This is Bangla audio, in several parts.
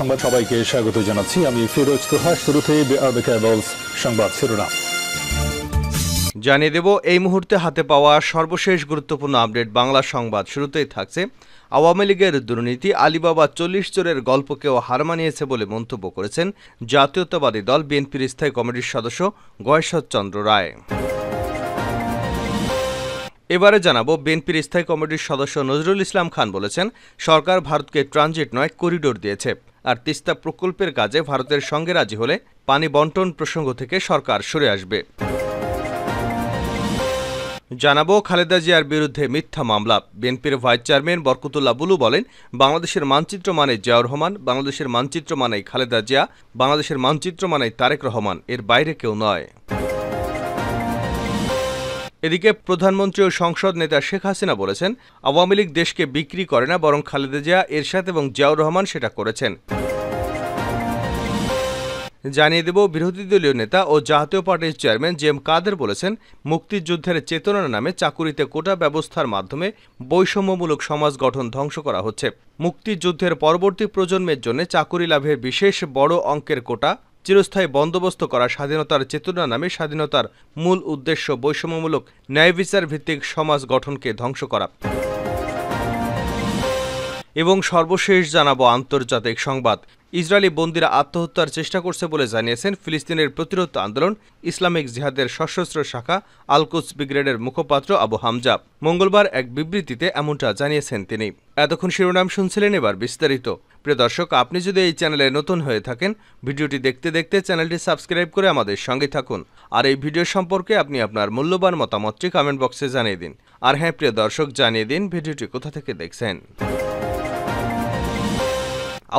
সংবাদ সবাইকে স্বাগত জানাচ্ছি। আমি ফিরোজ তোহা। শুরুতেই সংবাদ শিরোনাম জানিয়ে দেব এই মুহূর্তে হাতে পাওয়া সর্বশেষ গুরুত্বপূর্ণ আপডেট বাংলা সংবাদ। শুরুতেই থাকছে আওয়ামী লীগের দুর্নীতি, আলিবাবা ৪০ চোরের গল্পকেও হার মানিয়েছে বলে মন্তব্য করেছেন জাতীয়তাবাদী দল বিএনপির স্থায়ী কমিটির সদস্য গয়েশ্বর চন্দ্র রায়। এবারে জানাবো বিএনপির স্থায়ী কমিটির সদস্য নজরুল ইসলাম খান বলেছেন, সরকার ভারতকে ট্রানজিট নয় করিডোর দিয়েছে, আর তিস্তা প্রকল্পের কাজে ভারতের সঙ্গে রাজি হলে পানি বন্টন প্রসঙ্গ থেকে সরকার সরে আসবে। জানাবো খালেদা জিয়ার বিরুদ্ধে মিথ্যা মামলা। বিএনপির ভাইস চেয়ারম্যান বরকতুল্লাহ বুলু বলেন, বাংলাদেশের মানচিত্র মানে জিয়াউর রহমান, বাংলাদেশের মানচিত্র মানেই খালেদা জিয়া, বাংলাদেশের মানচিত্র মানেই তারেক রহমান, এর বাইরে কেউ নয়। এদিকে প্রধানমন্ত্রী ও সংসদ নেতা শেখ হাসিনা বলেছেন, আওয়ামী লীগ দেশকে বিক্রি করে না, বরং খালেদা জিয়া, এরশাদ এবং জিয়াউর রহমান সেটা করেছেন। জানিয়ে দেব বিরোধী দলীয় নেতা ও জাতীয় পার্টির চেয়ারম্যান জে এম কাদের বলেছেন, মুক্তিযুদ্ধের চেতনার নামে চাকুরিতে কোটা ব্যবস্থার মাধ্যমে বৈষম্যমূলক সমাজ গঠন ধ্বংস করা হচ্ছে। মুক্তিযুদ্ধের পরবর্তী প্রজন্মের জন্য চাকুরি লাভের বিশেষ বড় অঙ্কের কোটা চিরস্থায়ী বন্দোবস্ত করা স্বাধীনতার চেতনা নামে স্বাধীনতার মূল উদ্দেশ্য বৈষম্যমূলক ন্যায়বিচার ভিত্তিক সমাজ গঠনকে ধ্বংস করা। এবং সর্বশেষ জানাবো আন্তর্জাতিক সংবাদ। ইসরায়েলি বন্দীরা আত্মহত্যার চেষ্টা করছে বলে জানিয়েছেন ফিলিস্তিনের প্রতিরোধ আন্দোলন ইসলামিক জিহাদের সশস্ত্র শাখা আল কুদস ব্রিগেডের মুখপাত্র আবু হামজা মঙ্গলবার এক বিবৃতিতে এমনটা জানিয়েছেন তিনি। এতক্ষণ শিরোনাম শুনছিলেন, এবার বিস্তারিত। প্রিয় দর্শক, আপনি যদি এই চ্যানেলে নতুন হয়ে থাকেন, ভিডিওটি দেখতে দেখতে চ্যানেলটি সাবস্ক্রাইব করে আমাদের সঙ্গে থাকুন। আর এই ভিডিও সম্পর্কে আপনি আপনার মূল্যবান মতামতটি কমেন্ট বক্সে জানিয়ে দিন। আর হ্যাঁ প্রিয় দর্শক, জানিয়ে দিন ভিডিওটি কোথা থেকে দেখছেন।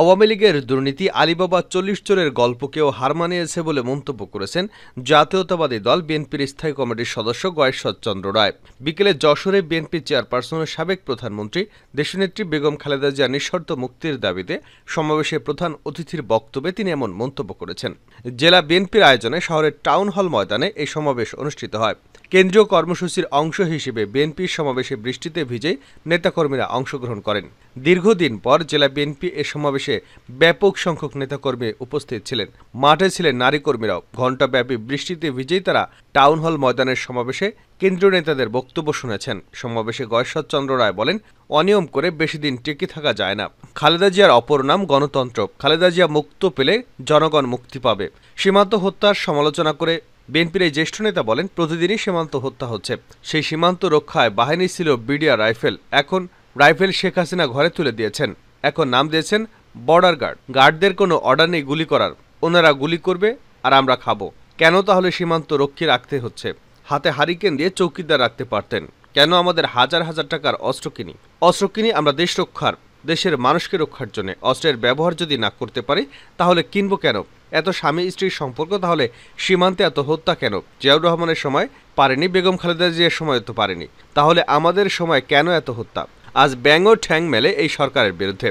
আওয়ামী লীগের দুর্নীতি, আলিবাবা ৪০ চোরের গল্পকেও হার মানিয়েছে বলে মন্তব্য করেছেন জাতীয়তাবাদী দল বিএনপির স্থায়ী কমিটির সদস্য গয়েশ্বর চন্দ্র রায়। বিকেলে যশোরে বিএনপি চেয়ারপারসনের সাবেক প্রধানমন্ত্রী দেশনেত্রী বেগম খালেদা জিয়ার নিঃশর্ত মুক্তির দাবিতে সমাবেশে প্রধান অতিথির বক্তব্যে তিনি এমন মন্তব্য করেছেন। জেলা বিএনপির আয়োজনে শহরের টাউন হল ময়দানে এই সমাবেশ অনুষ্ঠিত হয়। কেন্দ্রীয় কর্মসূচির অংশ হিসেবে বিএনপির সমাবেশে বৃষ্টিতে ভিজে নেতাকর্মীরা অংশগ্রহণ করেন। দীর্ঘদিন পর জেলা বিএনপি এ সমাবেশে ব্যাপক সংখ্যক নেতাকর্মী উপস্থিত ছিলেন। মাঠে ছিলেন নারী কর্মীরাও। ঘণ্টাব্যাপী বৃষ্টিতে ভিজেই তারা টাউন হল ময়দানের সমাবেশে কেন্দ্রীয় নেতাদের বক্তব্য শুনেছেন। সমাবেশে গয়েশ্বর চন্দ্র রায় বলেন, অনিয়ম করে বেশি দিন টিকে থাকা যায় না। খালেদা জিয়ার অপর নাম গণতন্ত্র। খালেদা জিয়া মুক্ত পেলে জনগণ মুক্তি পাবে। সীমান্ত হত্যার সমালোচনা করে বিএনপির এই জ্যেষ্ঠ নেতা বলেন, প্রতিদিনই সীমান্ত হত্যা হচ্ছে। সেই সীমান্ত রক্ষায় বাহিনী ছিল বিডিআর রাইফেল। এখন রাইফেল শেখ হাসিনা ঘরে তুলে দিয়েছেন। এখন নাম দিয়েছেন বর্ডার গার্ড। গার্ডদের কোনো অর্ডার নেই গুলি করার। ওনারা গুলি করবে আর আমরা খাবো। কেন তাহলে সীমান্ত রক্ষী রাখতে হচ্ছে? হাতে হারিকেন দিয়ে চৌকিদার রাখতে পারতেন। কেন আমাদের হাজার হাজার টাকার অস্ত্র কিনি আমরা দেশ রক্ষার, দেশের মানুষকে রক্ষার জন্য। অস্ত্রের ব্যবহার যদি না করতে পারি তাহলে কিনবো কেন? এত স্বামী স্ত্রীর সম্পর্ক, তাহলে সীমান্তে এত হত্যা কেন? জিয়াউর রহমানের সময় পারেনি, বেগম খালেদা জিয়ার সময় তো পারেনি, তাহলে আমাদের সময় কেন এত হত্যা? আজ ব্যাঙ ও ঠ্যাং মেলে এই সরকারের বিরুদ্ধে,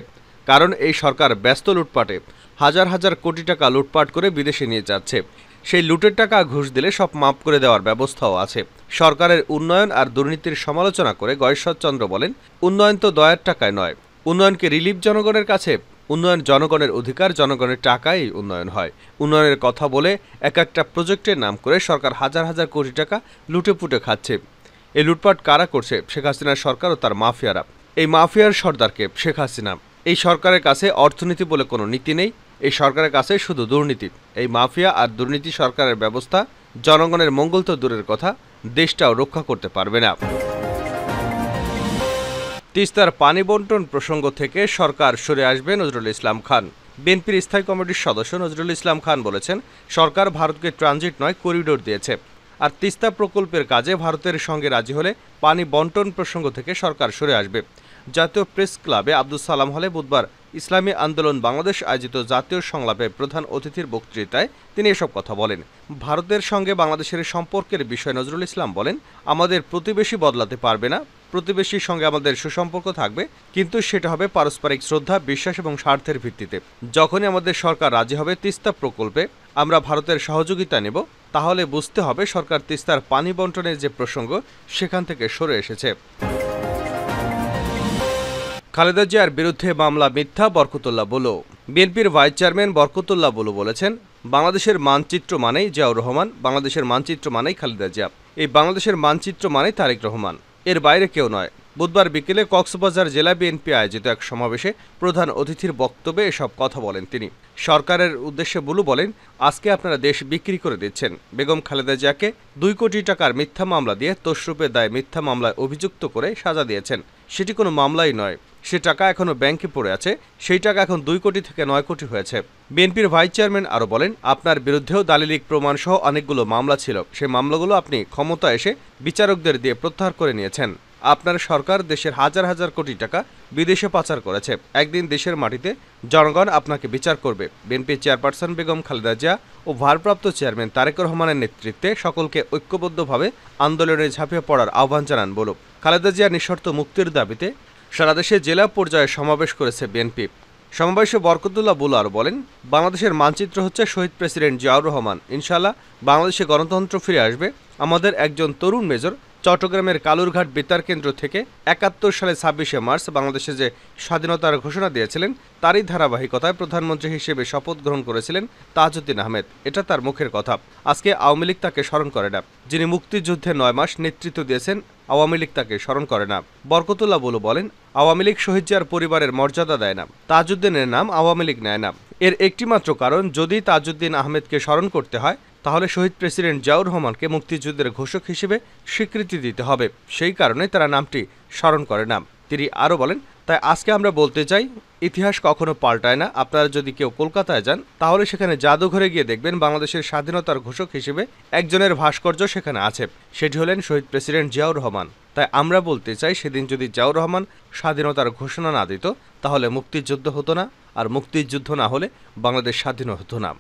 কারণ এই সরকার ব্যস্ত লুটপাটে। হাজার হাজার কোটি টাকা লুটপাট করে বিদেশে নিয়ে যাচ্ছে। সেই লুটের টাকা ঘুষ দিলে সব মাফ করে দেওয়ার ব্যবস্থাও আছে। সরকারের উন্নয়ন আর দুর্নীতির সমালোচনা করে গয়েশ্বর চন্দ্র বলেন, উন্নয়ন তো দয়ার টাকায় নয়। উন্নয়নকে রিলিফ জনগণের কাছে? উন্নয়ন জনগণের অধিকার, জনগণের টাকায় উন্নয়ন হয়। উন্নয়নের কথা বলে এক একটা প্রজেক্টের নাম করে সরকার হাজার হাজার কোটি টাকা লুটে পুটে খাচ্ছে। এই লুটপাট কারা করছে? শেখ হাসিনার সরকার ও তার মাফিয়ারা। এই মাফিয়ার সর্দারকে শেখ হাসিনা। এই সরকারের কাছে অর্থনীতি বলে কোনো নীতি নেই। এই সরকারের কাছে শুধু দুর্নীতি। এই মাফিয়া আর দুর্নীতি সরকারের ব্যবস্থা জনগণের মঙ্গল তো দূরের কথা, দেশটাও রক্ষা করতে পারবে না। তিস্তার পানি বন্টন প্রসঙ্গ থেকে সরকার সরে আসবে নজরুল ইসলাম খান। বিএনপির স্থায়ী কমিটির সদস্য নজরুল ইসলাম খান বলেছেন, সরকার ভারতকে ট্রানজিট নয় করিডোর দিয়েছে, আর তিস্তা প্রকল্পের কাজে ভারতের সঙ্গে রাজি হলে পানি বন্টন প্রসঙ্গ থেকে সরকার সরে আসবে। জাতীয় প্রেস ক্লাবে আব্দুল সালাম হলে বুধবার ইসলামী আন্দোলন বাংলাদেশ আয়োজিত জাতীয় সংলাপে প্রধান অতিথির বক্তৃতায় তিনি এসব কথা বলেন। ভারতের সঙ্গে বাংলাদেশের সম্পর্কের বিষয়ে নজরুল ইসলাম বলেন, আমাদের প্রতিবেশী বদলাতে পারবে না, প্রতিবেশীর সঙ্গে আমাদের সুসম্পর্ক থাকবে, কিন্তু সেটা হবে পারস্পরিক শ্রদ্ধা, বিশ্বাস এবং স্বার্থের ভিত্তিতে। যখনই আমাদের সরকার রাজি হবে তিস্তা প্রকল্পে আমরা ভারতের সহযোগিতা নেব, তাহলে বুঝতে হবে সরকার তিস্তার পানি বন্টনের যে প্রসঙ্গ সেখান থেকে সরে এসেছে। খালেদা জিয়ার বিরুদ্ধে মামলা মিথ্যা, বরকতুল্লাহ বুলু। বিএনপির ভাইস চেয়ারম্যান বরকতুল্লাহ বুলু বলেছেন, বাংলাদেশের মানচিত্র মানেই জিয়াউর রহমান, বাংলাদেশের মানচিত্র মানেই খালেদা জিয়া, এই বাংলাদেশের মানচিত্র মানেই তারেক রহমান, এর বাইরে কেউ নয়। বুধবার বিকেলে কক্সবাজার জেলা বিএনপি আয়োজিত এক সমাবেশে প্রধান অতিথির বক্তব্যে এসব কথা বলেন তিনি। সরকারের উদ্দেশ্যে বুলু বলেন, আজকে আপনারা দেশ বিক্রি করে দিচ্ছেন। বেগম খালেদা জিয়াকে 2 কোটি টাকার মিথ্যা মামলা দিয়ে তশরুপের দায়ে মিথ্যা মামলায় অভিযুক্ত করে সাজা দিয়েছেন। সেটি কোনো মামলাই নয়, সে টাকা এখনো ব্যাংকে পড়ে আছে, সেই টাকা এখন 2 কোটি থেকে 9 কোটি হয়েছে। বিএনপির ভাইস চেয়ারম্যান আরও বলেন, আপনার বিরুদ্ধেও দালিলিক প্রমাণ সহ অনেকগুলো মামলা ছিল, সেই মামলাগুলো আপনি ক্ষমতা এসে বিচারকদের দিয়ে প্রত্যাহার করে নিয়েছেন। আপনার সরকার দেশের হাজার হাজার কোটি টাকা বিদেশে পাচার করেছে। একদিন দেশের মাটিতে জনগণ আপনাকে বিচার করবে। বিএনপি চেয়ারপারসন বেগম খালেদা জিয়া ও ভারপ্রাপ্ত চেয়ারম্যান তারেক রহমানের নেতৃত্বে সকলকে ঐক্যবদ্ধভাবে আন্দোলনে ঝাঁপিয়ে পড়ার আহ্বান জানান বলুক। খালেদা জিয়ার নিঃশর্ত মুক্তির দাবিতে সারা দেশে জেলা পর্যায়ে সমাবেশ করেছে বিএনপি। সমাবেশে বরকতুল্লাহ বুলু আরও বলেন, বাংলাদেশের মানচিত্র হচ্ছে শহীদ প্রেসিডেন্ট জিয়াউর রহমান। ইনশাআল্লাহ বাংলাদেশে গণতন্ত্র ফিরে আসবে। আমাদের একজন তরুণ মেজর চট্টগ্রামের কালুরঘাট বেতার কেন্দ্র থেকে 71 সালে 26শে মার্চ বাংলাদেশে যে স্বাধীনতার ঘোষণা দিয়েছিলেন, তারই ধারাবাহিকতায় প্রধানমন্ত্রী হিসেবে শপথ গ্রহণ করেছিলেন তাজউদ্দিন আহমেদ। এটা তার মুখের কথা। আজকে আওয়ামী লীগ তাকে স্মরণ করে না। যিনি মুক্তিযুদ্ধে 9 মাস নেতৃত্ব দিয়েছেন, আওয়ামী লীগ তাকে স্মরণ করে না। বরকতুল্লাহ বুলু বলেন, আওয়ামী লীগ শহীদ জিয়ার পরিবারের মর্যাদা দেয় না, তাজউদ্দিনের নাম আওয়ামী লীগ নেয় না। এর একটিমাত্র কারণ, যদি তাজউদ্দিন আহমেদকে স্মরণ করতে হয় তাহলে শহীদ প্রেসিডেন্ট জিয়াউর রহমানকে মুক্তিযুদ্ধের ঘোষক হিসেবে স্বীকৃতি দিতে হবে। সেই কারণে তারা নামটি স্মরণ করে না। তিনি আরও বলেন, তাই আজকে আমরা বলতে চাই, ইতিহাস কখনো পাল্টায় না। আপনারা যদি কেউ কলকাতায় যান তাহলে সেখানে জাদুঘরে গিয়ে দেখবেন বাংলাদেশের স্বাধীনতার ঘোষক হিসেবে একজনের ভাস্কর্য সেখানে আছে। সেটি হলেন শহীদ প্রেসিডেন্ট জিয়াউর রহমান। তাই আমরা বলতে চাই, সেদিন যদি জিয়াউর রহমান স্বাধীনতার ঘোষণা না দিত তাহলে মুক্তিযুদ্ধ হতো না, আর মুক্তিযুদ্ধ না হলে বাংলাদেশ স্বাধীন হতো না।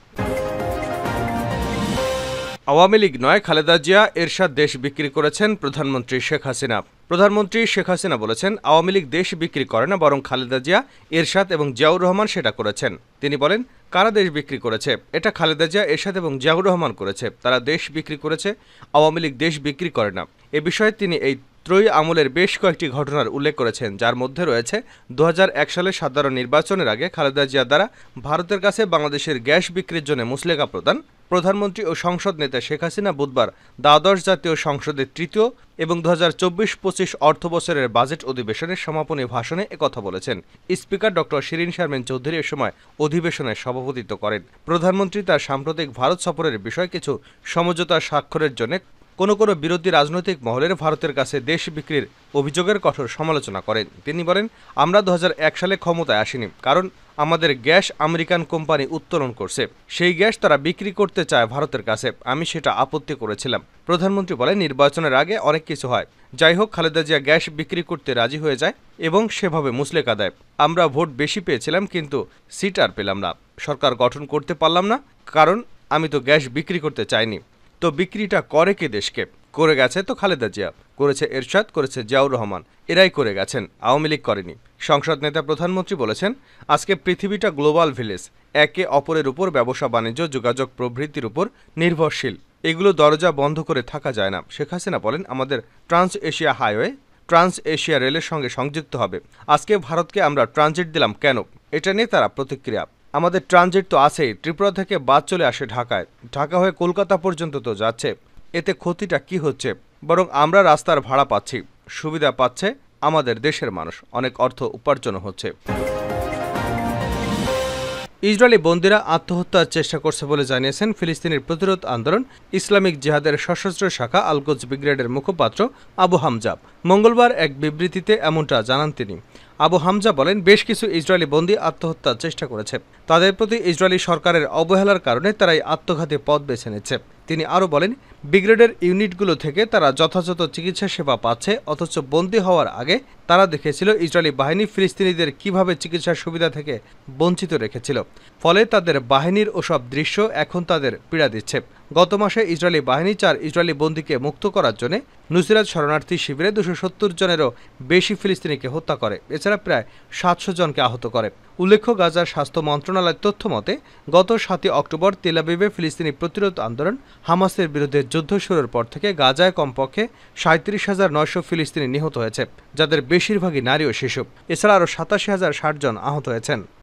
আওয়ামী লীগ নয়, খালেদা জিয়া এরশাদ দেশ বিক্রি করেছেন প্রধানমন্ত্রী শেখ হাসিনা। প্রধানমন্ত্রী শেখ হাসিনা বলেছেন, আওয়ামী লীগ দেশ বিক্রি করে না, বরং খালেদা জিয়া, এরশাদ এবং জিয়াউর রহমান সেটা করেছেন। তিনি বলেন, কারা দেশ বিক্রি করেছে? এটা খালেদা জিয়া, এরশাদ এবং জিয়াউর রহমান করেছে। তারা দেশ বিক্রি করেছে, আওয়ামী লীগ দেশ বিক্রি করে না। এ বিষয়ে তিনি এই ত্রয়ী আমলের বেশ কয়েকটি ঘটনার উল্লেখ করেছেন, যার মধ্যে রয়েছে 2001 সালে সাধারণ নির্বাচনের আগে খালেদা জিয়া দ্বারা ভারতের কাছে বাংলাদেশের গ্যাস বিক্রির জন্য মুচলেকা প্রদান। প্রধানমন্ত্রী ও সংসদ নেতা শেখ হাসিনা বুধবার দ্বাদশ জাতীয় সংসদের 3য় এবং 2024-25 অর্থবছরের বাজেট অধিবেশনের সমাপনী ভাষণে একথা বলেছেন। স্পিকার ডক্টর শিরিন শারমিন চৌধুরী এ সময় অধিবেশনে সভাপতিত্ব করেন। প্রধানমন্ত্রী তার সাম্প্রতিক ভারত সফরের বিষয়ে কিছু সমঝোতা স্বাক্ষরের জন্য কোনো বিরোধী রাজনৈতিক মহলের ভারতের কাছে দেশ বিক্রির অভিযোগের কঠোর সমালোচনা করেন। তিনি বলেন, আমরা 2001 সালে ক্ষমতায় আসিনি, কারণ আমাদের গ্যাস আমেরিকান কোম্পানি উত্তোলন করছে। সেই গ্যাস তারা বিক্রি করতে চায় ভারতের কাছে। আমি সেটা আপত্তি করেছিলাম। প্রধানমন্ত্রী বলেন, নির্বাচনের আগে অনেক কিছু হয়। যাই হোক, খালেদা জিয়া গ্যাস বিক্রি করতে রাজি হয়ে যায় এবং সেভাবে মুচলেকা দেয়। আমরা ভোট বেশি পেয়েছিলাম, কিন্তু সিট আর পেলাম না। সরকার গঠন করতে পারলাম না, কারণ আমি তো গ্যাস বিক্রি করতে চাইনি। তো বিক্রিটা করে কে দেশকে? করে গেছে তো খালেদা জিয়া, করেছে এরশাদ, করেছে জিয়াউর রহমান, এরাই করে গেছেন, আওয়ামী লীগ করেনি। সংসদ নেতা প্রধানমন্ত্রী বলেছেন, আজকে পৃথিবীটা গ্লোবাল ভিলেজ, একে অপরের উপর ব্যবসা বাণিজ্য, যোগাযোগ প্রভৃতির উপর নির্ভরশীল। এগুলো দরজা বন্ধ করে থাকা যায় না। শেখ হাসিনা বলেন, আমাদের trans Asia highway trans Asia রেলের সঙ্গে সংযুক্ত হবে। আজকে ভারতকে আমরা ট্রানজিট দিলাম কেন? এটা নিয়ে তারা প্রতিক্রিয়া, আমাদের ট্রানজিট তো আছেই, ত্রিপুরা থেকে বাস চলে আসে ঢাকায়, ঢাকা হয়ে কলকাতা পর্যন্ত তো যাচ্ছে। এতে ক্ষতিটা কি হচ্ছে? বরং আমরা রাস্তার ভাড়া পাচ্ছি, সুবিধা পাচ্ছে আমাদের দেশের মানুষ, অনেক অর্থ উপার্জন হচ্ছে। ইসরায়েলি বন্দীরা আত্মহত্যার চেষ্টা করছে বলে জানিয়েছেন ফিলিস্তিনের প্রতিরোধ আন্দোলন ইসলামিক জিহাদের সশস্ত্র শাখা আল-কুদস ব্রিগেডের মুখপাত্র আবু হামজা। মঙ্গলবার এক বিবৃতিতে এমনটা জানান তিনি। আবু হামজা বলেন, বেশ কিছু ইসরায়েলি বন্দী আত্মহত্যার চেষ্টা করেছে। তাদের প্রতি ইসরায়েলি সরকারের অবহেলার কারণে তারাই আত্মঘাতী পথ বেছে নিচ্ছে। তিনি আরও বলেন, ব্রিগেডের ইউনিটগুলো থেকে তারা যথাযথ চিকিৎসা সেবা পাচ্ছে, অথচ বন্দী হওয়ার আগে তারা দেখেছিল ইসরায়েলি বাহিনী ফিলিস্তিনিদের কিভাবে চিকিৎসার সুবিধা থেকে বঞ্চিত রেখেছিল। ফলে তাদের বাহিনীর ওসব দৃশ্য এখন তাদের পীড়া দিচ্ছে। গত মাসে ইসরায়েলি বাহিনী 4 ইসরায়েলি বন্দীকে মুক্ত করার জন্য নুসিরাত শরণার্থী শিবিরে 270 জনেরও বেশি ফিলিস্তিনিকে হত্যা করে। এছাড়া প্রায় 700 জনকে আহত করে। উল্লেখ্য, গাজার স্বাস্থ্য মন্ত্রণালয়ের তথ্য মতে গত ৭ অক্টোবর তেল আবিবে ফিলিস্তিনি প্রতিরোধ আন্দোলন হামাসের বিরুদ্ধে যুদ্ধ শুরুর পর থেকে গাজায় কমপক্ষে ৩৭,৯০০ ফিলিস্তিনি নিহত হয়েছে, যাদের বেশিরভাগই নারী ও শিশু। এছাড়া আরও ৮৭,০৬০ জন আহত হয়েছেন।